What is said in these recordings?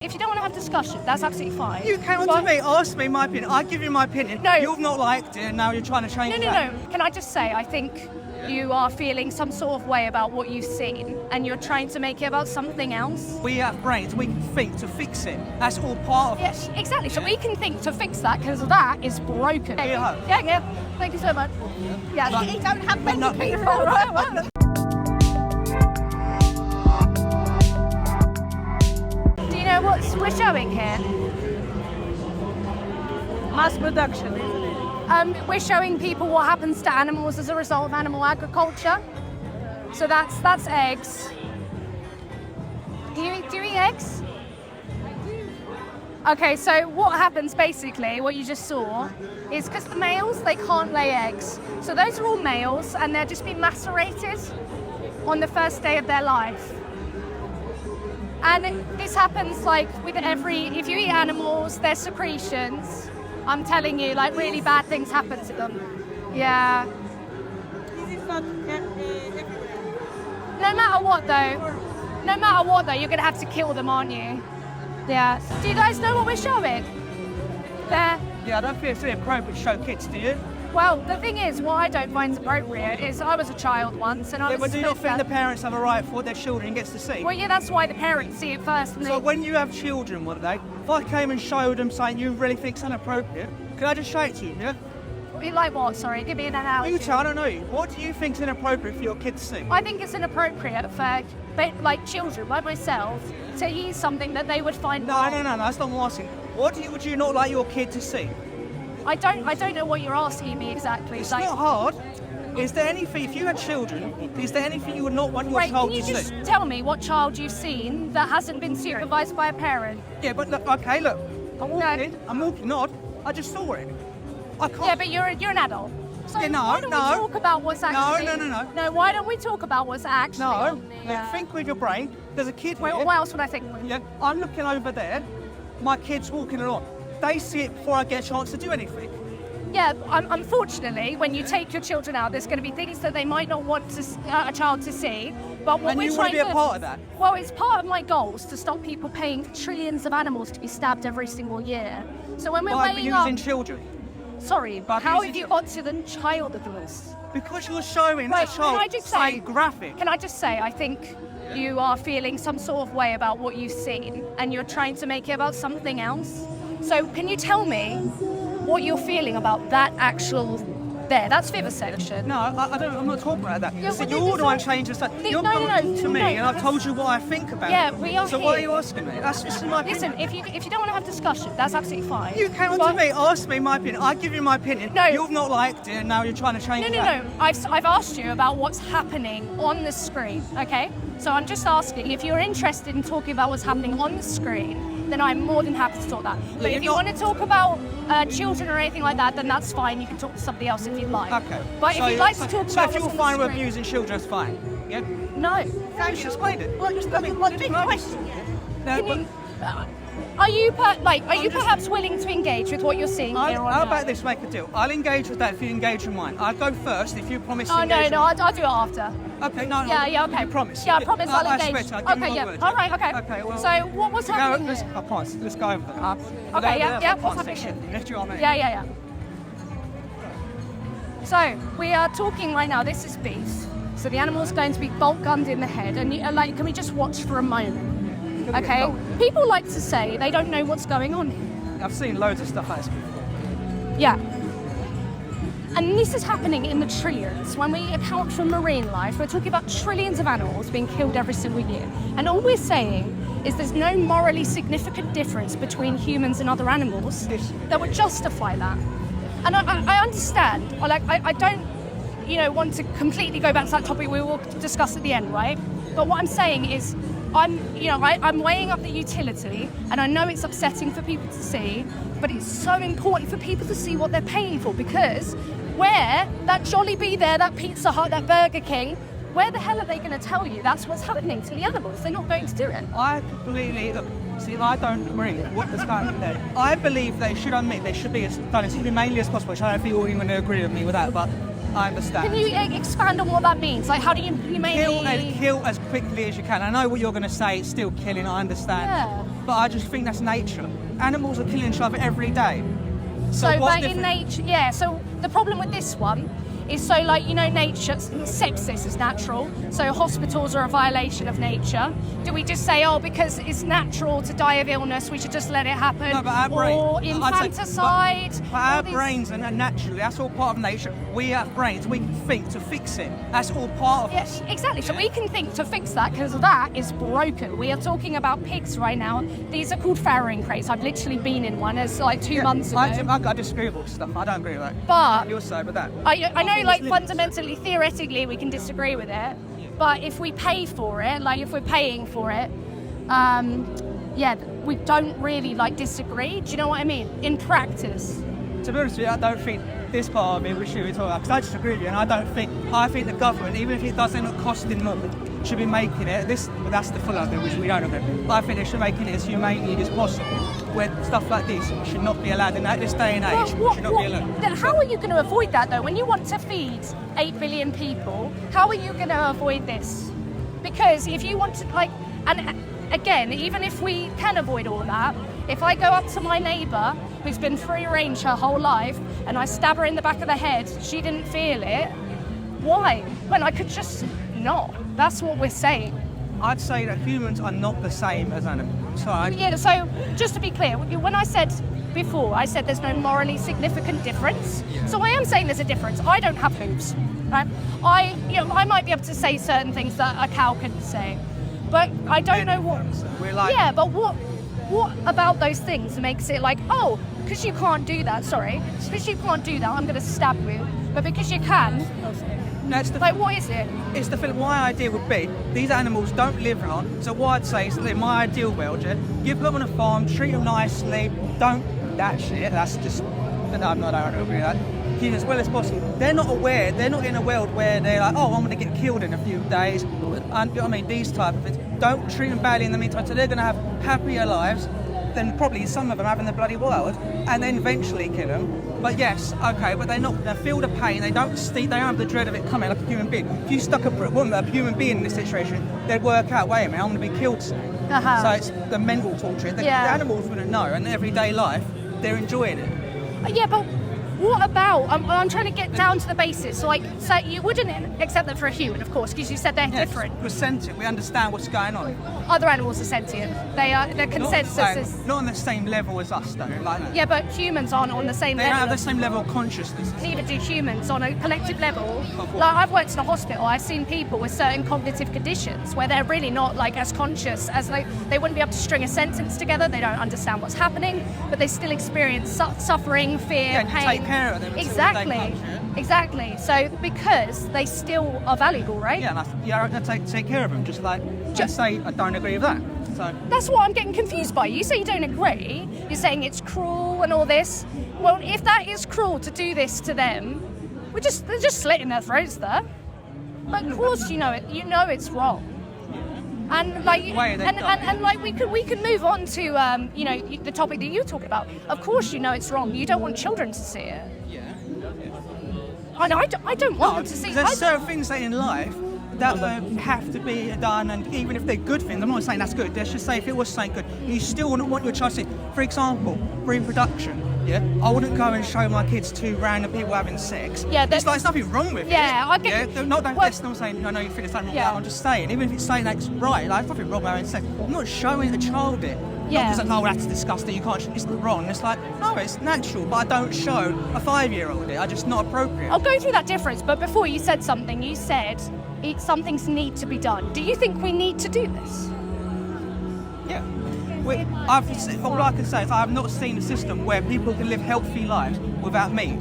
If you don't want to have discussion, that's absolutely fine. You came on to me, asked me my opinion. I give you my opinion. No. You've not liked it, and now you're trying to change it. No. Can I just say, I think you are feeling some sort of way about what you've seen, and you're trying to make it about something else. We have brains. We can think to fix it. That's all part of us. Exactly. So we can think to fix that because that is broken. Yeah. Thank you so much. Yeah. You don't have many people. Right? What we're showing here? Mass production, isn't it? We're showing people what happens to animals as a result of animal agriculture. So that's eggs. Do you eat eggs? Okay, so what happens basically, what you just saw, is because the males, they can't lay eggs. So those are all males and they're just being macerated on the first day of their life. And this happens like with if you eat animals, their secretions, I'm telling you, like really bad things happen to them. Yeah. This is not everywhere. No matter what though, you're gonna have to kill them, aren't you? Yeah. Do you guys know what we're showing? There. Yeah, I don't think it's really appropriate to show kids, do you? Well, the thing is, what I don't find appropriate is I was a child once and I was... But do you not think the parents have a right for what their children gets to see? Well, yeah, that's why the parents see it first. And so when you have children one day, if I came and showed them something you really think's inappropriate, can I just show it to you, yeah? Like what? Sorry, give me an analogy. I don't know. What do you think's inappropriate for your kids to see? I think it's inappropriate for, like, children, like myself, to eat something that they would find wrong. No, that's not what I'm asking. What would you not like your kid to see? I don't know what you're asking me exactly. It's not hard. Is there anything, if you had children, is there anything you would not want your child to see? Can you just tell me what child you've seen that hasn't been supervised by a parent? Yeah, but look, okay, look. I'm walking, not. I just saw it. I can't. Yeah, but you're an adult. So yeah, why don't we talk about what's actually... No. No, why don't we talk about what's actually on the... Think with your brain. There's a kid Wait, here. what else would I think with? Yeah, I'm looking over there. My kid's walking along. They see it before I get a chance to do anything. Yeah, unfortunately, when you take your children out, there's going to be things that they might not want a child to see. But what we're trying to... be a part of that? Well, it's part of my goals to stop people paying for trillions of animals to be stabbed every single year. So when we're weighing up... using children? Sorry, but how have you got to the child of this? Because you're showing that child say graphic. Can I just say, I think you are feeling some sort of way about what you've seen and you're trying to make it about something else. So can you tell me what you're feeling about that actual there? That's vivisection. No, I'm not talking about that. Yeah, you're the one changing stuff. You're coming to me and I've told you what I think about it. Yeah, we are So here. what are you asking me? That's just my opinion. Listen, if you don't want to have discussion, that's absolutely fine. You came on to me, asked me my opinion. I give you my opinion. No. You've not liked it and now you're trying to change it. No. I've asked you about what's happening on the screen, okay? So I'm just asking, if you're interested in talking about what's happening on the screen, then I'm more than happy to talk that. But if you want to talk about children or anything like that, then that's fine. You can talk to somebody else if you'd like. Okay. But if you'd like to talk about So if you're what's fine on the with screen... abusing children, that's fine. Yeah? No. Just explain it. Well, just one big question. Are you perhaps willing to engage with what you're seeing here or How not? about this, make a deal? I'll engage with that if you engage with mine. I'll go first if you promise to Oh, engage no, I'll do it after. Okay, no. Yeah, okay. You promise? Yeah, I promise I'll engage. I swear to you, Okay, yeah. All right, okay. Okay, well... So what's happening here? I promise. Let's go over that. Okay, yeah, what's happening here? Lift your arm in. Yeah. So, we are talking right now, this is beef. So the animal's going to be bolt gunned in the head, and can we just watch for a moment? Okay? People like to say they don't know what's going on here. I've seen loads of stuff like this before. Yeah. And this is happening in the trillions. When we account for marine life, we're talking about trillions of animals being killed every single year. And all we're saying is there's no morally significant difference between humans and other animals that would justify that. And I understand. I don't, want to completely go back to that topic we will discuss at the end, right? But what I'm saying is, I'm weighing up the utility, and I know it's upsetting for people to see, but it's so important for people to see what they're paying for, because where that Jollibee there, that Pizza Hut, that Burger King, where the hell are they going to tell you that's what's happening to the animals? They're not going to do it. I completely, I don't agree with what's going on there. I believe they should admit they should be done as humanely as possible, which I don't think you're going to agree with me with that, but I understand. Can you expand on what that means? Like, how do you humanely... Kill as quickly as you can. I know what you're going to say, it's still killing, I understand. Yeah. but I just think that's nature. Animals are killing each other every day. So, what's but in different? nature, yeah. So the problem with this one is, so like, you know, nature, sepsis is natural. So hospitals are a violation of nature. Do we just say, oh, because it's natural to die of illness, we should just let it happen? No, but our or brain, infanticide? But our all these- brains are naturally, that's all part of nature. We have brains, we can think to fix it. That's all part of us. Yes, exactly. So Yeah. we can think to fix that because that is broken. We are talking about pigs right now. These are called farrowing crates. I've literally been in one. It's like 2 months ago. I disagree with all this stuff. I don't agree with that. But You're so with that. I know, think like, it's limits. fundamentally, theoretically, we can disagree with it. But if we pay for it, like if we're paying for it, yeah, we don't really like disagree. Do you know what I mean? In practice. To be honest with you, I don't think this part of it we should be talking about, because I disagree with you, and I think the government, even if it doesn't end up costing more, should be making it, that's the full of it, which we don't agree. But I think they should be making it as humane as possible, where stuff like this should not be allowed in this day and age. Should not be allowed. How are you going to avoid that though? When you want to feed 8 billion people, how are you going to avoid this? Because if you want to, like, and again, even if we can avoid all that, if I go up to my neighbour who's been free range her whole life and I stab her in the back of the head, she didn't feel it, why? When I could just not. That's what we're saying. I'd say that humans are not the same as animals. So Yeah, so just to be clear, when I said before, I said there's no morally significant difference. So I am saying there's a difference. I don't have hooves, right? I might be able to say certain things that a cow couldn't say, but I don't know what. we're like, Yeah, but what about those things makes it like, oh, because you can't do that, because you can't do that, I'm going to stab you. But because you can, that's the like, what is it? It's the feeling. My idea would be these animals don't live long. So what I'd say is that in my ideal world, yeah, give them on a farm, treat them nicely. Don't that shit. That's just. No, I'm not. I don't agree with that. Keep as well as possible. They're not aware. They're not in a world where they're like, oh, I'm going to get killed in a few days. And you know what I mean, these type of things. Don't treat them badly in the meantime. So they're going to have happier lives than probably some of them have in the bloody wild, and then eventually kill them. But yes, okay, but they're not. They feel the pain. They don't have the dread of it coming like a human being. If you stuck a human being in this situation, they'd work out. Wait a minute, I'm going to be killed soon. Uh-huh. So it's the mental torture. The animals wouldn't know, and everyday life, they're enjoying it. Yeah, but what about, I'm trying to get down to the basics. Like, so you wouldn't accept that for a human, of course, because you said they're different. We're sentient. We understand what's going on. Other animals are sentient. Their consensus is. Not on the same level as us, though. Like, Yeah, but humans aren't on the same they level. don't have the same level of consciousness. Neither do humans on a collective level. Like, I've worked in a hospital, I've seen people with certain cognitive conditions where they're really not like as conscious as they wouldn't be able to string a sentence together, they don't understand what's happening, but they still experience suffering, fear, and you pain. take care of them until the day Exactly. comes, yeah? Exactly. So because they still are valuable, right? Yeah, and I take care of them, just like just say I don't agree with that. So That's what I'm getting confused by. You say you don't agree, you're saying it's cruel and all this. Well, if that is cruel to do this to them, they're just slitting their throats there. But of course you know it's wrong. And like and like we can move on to the topic that you talk about. Of course you know it's wrong. You don't want children to see it. yeah. And I don't want them to see. There's certain things that in life that have to be done, and even if they're good things, I'm not saying that's good. Let's just say if it was something good, you still wouldn't want your child to see. For example, reproduction. Yeah, I wouldn't go and show my kids two random people having sex. Yeah, it's like there's nothing wrong with it. Yeah, I get. Yeah, that's not saying no, you think there's something wrong with that. I'm just saying, even if it's saying that's right, like there's nothing wrong with having sex. I'm not showing a child it. Yeah. Not because that's disgusting. You can't. It's wrong. It's like no, it's natural. But I don't show a 5-year-old it. I just not appropriate. I'll go through that difference, but before you said something, you said some things need to be done. Do you think we need to do this? Yeah. All I can say is I have not seen a system where people can live healthy lives without meat.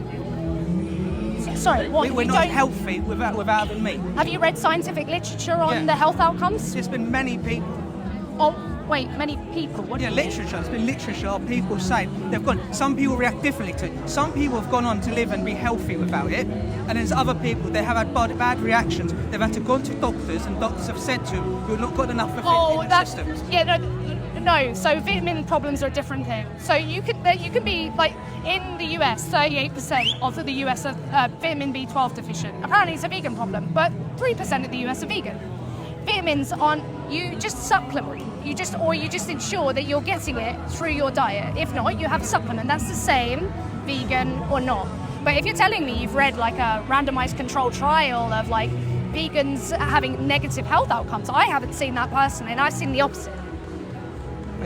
Sorry, what? We're you not don't- healthy without having meat. Have you read scientific literature on Yeah. the health outcomes? There's been many people. Oh, wait, many people. What do Yeah, you mean? literature. There's been literature of people saying they've gone. Some people react differently to it. Some people have gone on to live and be healthy without it, and there's other people they have had bad reactions. They've had to go to doctors, and doctors have said to them, "You've not got enough of it in the that's system." yeah, no. So vitamin problems are a different thing. So you can be like in the US, 38% of the US are vitamin B12 deficient. Apparently, it's a vegan problem, but 3% of the US are vegan. Vitamins aren't. You just supplement. You just ensure that you're getting it through your diet. If not, you have a supplement. That's the same, vegan or not. But if you're telling me you've read like a randomized controlled trial of like vegans having negative health outcomes, I haven't seen that personally, and I've seen the opposite.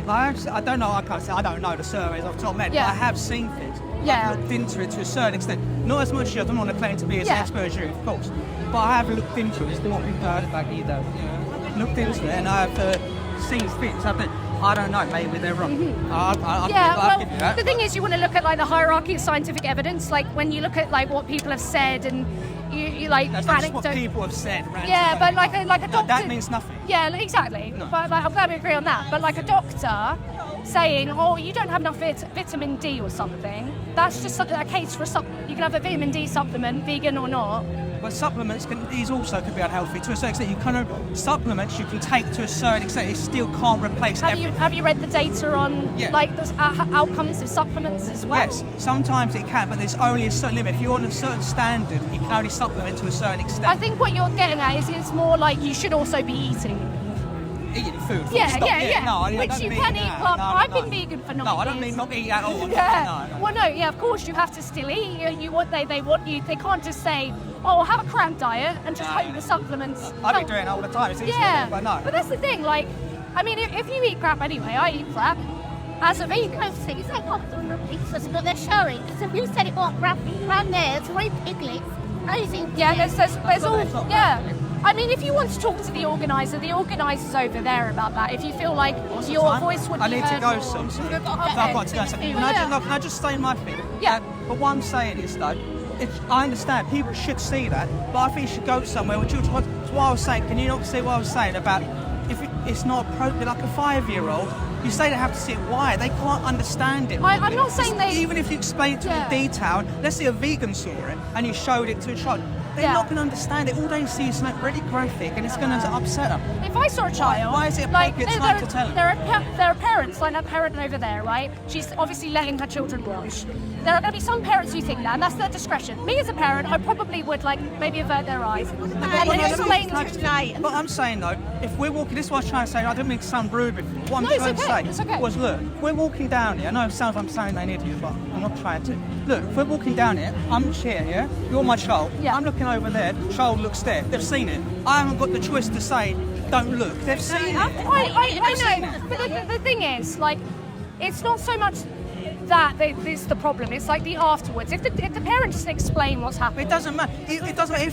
I don't know. I can't say I don't know the surveys off the top of my head, Yeah. but I have seen things. Yeah. I've looked into it to a certain extent. Not as much as I don't want to claim to be as Yeah. expert as you, of course. But I have looked into it. It's not we've heard about either. Looked into it, and I've seen things. I don't know. Maybe they're wrong. Yeah, well, the thing is, you want to look at like the hierarchy of scientific evidence. Like when you look at like what people have said, and you like That's not just what people have said. Right? Yeah, but like a doctor. That means nothing. Yeah, exactly. No. But like, I'm glad we agree on that. But like a doctor saying, "Oh, you don't have enough vitamin D or something," that's just a case for a supplement. You can have a vitamin D supplement, vegan or not. But supplements these also could be unhealthy to a certain extent. You kind of supplements you can take to a certain extent. It still can't replace everything. Have you read the data on like the outcomes of supplements as well? Yes, sometimes it can, but there's only a certain limit. If you're on a certain standard, you can only supplement to a certain extent. I think what you're getting at is it's more like you should also be eating. Eating food. Yeah. No, I Which don't you mean can that. eat. Well, No, I've no. been vegan for 9 years. No, I don't mean not eat at all. Yeah. No. Well, no. Yeah, of course you have to still eat. They want you. They can't just say, "Oh, have a cramp diet and just hope the supplements." I've been doing it all the time. It's easy, Yeah, but no. But that's the thing. Like, I mean, if you eat crap anyway, I eat crap. As a vegan, It's like often repeats but they're showing. So if you said it got round there, it's very piglets. yeah, there's all, yeah. I mean, if you want to talk to the organiser's over there about that. If you feel like your voice would be I need to heard go more. soon. So Okay. I've got to go. So can I just say my thing? Yeah. But what I'm saying is though, I understand people should see that, but I think you should go somewhere. Which is what I was saying. Can you not see what I was saying about if it's not appropriate? Like a 5-year-old, you say they have to see it. Why? They can't understand it. I'm not saying they. Even if you explain it to them in detail, let's say a vegan saw it and you showed it to a child, they're not going to understand it. All they see is something really graphic and it's going to upset them. If I saw a child, Why is it like appropriate tonight to tell them? there are parents, like that parent over there, right? She's obviously letting her children watch. There are going to be some parents who think that, and that's their discretion. Me as a parent, I probably would like maybe avert their eyes. But I'm saying though, if we're walking, this is what I was trying to say. I don't mean to sound rude, but what I'm No, it's trying to okay, say it's okay. was, look, we're walking down here. I know it sounds like I'm sounding like an idiot, but I'm not trying to. Look, if we're walking down here, I'm here, yeah? You're my child. Yeah. I'm looking over there. Child looks there. They've seen it. I haven't got the choice to say, don't look. They've seen it. I know, but the thing is, like, it's not so much that is the problem. It's like the afterwards. If the parent doesn't explain what's happened, It doesn't matter. It doesn't matter.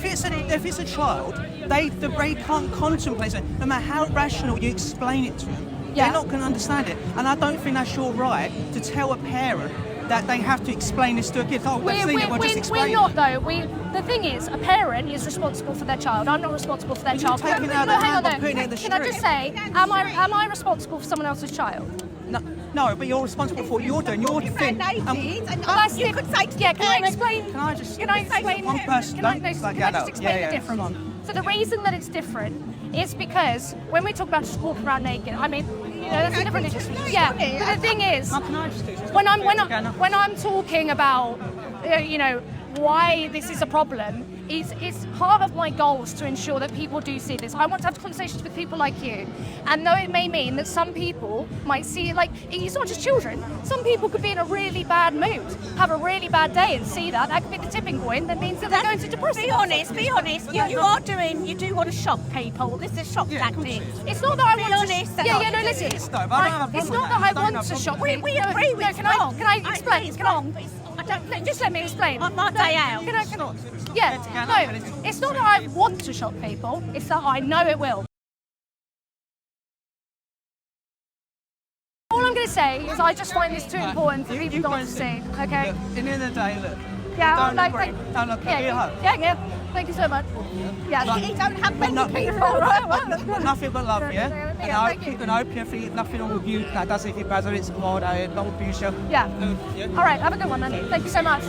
If it's a child, they can't contemplate it. No matter how rational you explain it to them, they're not going to understand it. And I don't think that's your right to tell a parent that they have to explain this to a kid. Oh, they've seen it, we'll just explain we're not though. The thing is, a parent is responsible for their child. I'm not responsible for their child. taking it out No, of the hang on hand by though. putting it in the Can I just street. say, am I responsible for someone else's child? No, but you're responsible for what you're doing. Your thing. That's you could say to the can I parent- explain? Can I just? Can I explain? One person. Can I Don't just like explain yeah, the difference? come on. So the reason that it's different is because when we talk about just walking around naked, I mean, that's a different issue. Yeah, but the thing is, Can I just do this? when I'm talking about, why this is a problem, it's part of my goals to ensure that people do see this. I want to have conversations with people like you, and though it may mean that some people might see it, like, it's not just children. Some people could be in a really bad mood, have a really bad day, and see that could be the tipping point that means that they're going to depression. Be honest. You do want to shock people. This is shock tactics. It's not that I want honest, to. that's not No, listen. It's not, but I don't have a It's problem not with that that. I I don't want have to a shock problem. people. We agree with No, it's can wrong. I explain? It's Can I- wrong. But I don't. No, just let me explain. On my day out. Can I? Yeah. No, it's not that I want to shock people. It's that I know it will. All I'm going to say is I just find this too important for people not to see. Okay. Look, at the end of the day, look. Yeah. Don't like, agree. Don't look. Give me a hug. Yeah. Thank you so much. Yeah. You don't have many No, people, right? nothing but love, yeah? Yeah, And I thank you. keep an open for nothing wrong with you. That doesn't keep bad. It's hard. I don't abuse you. Yeah. All right. Have a good one, then. Thank you so much.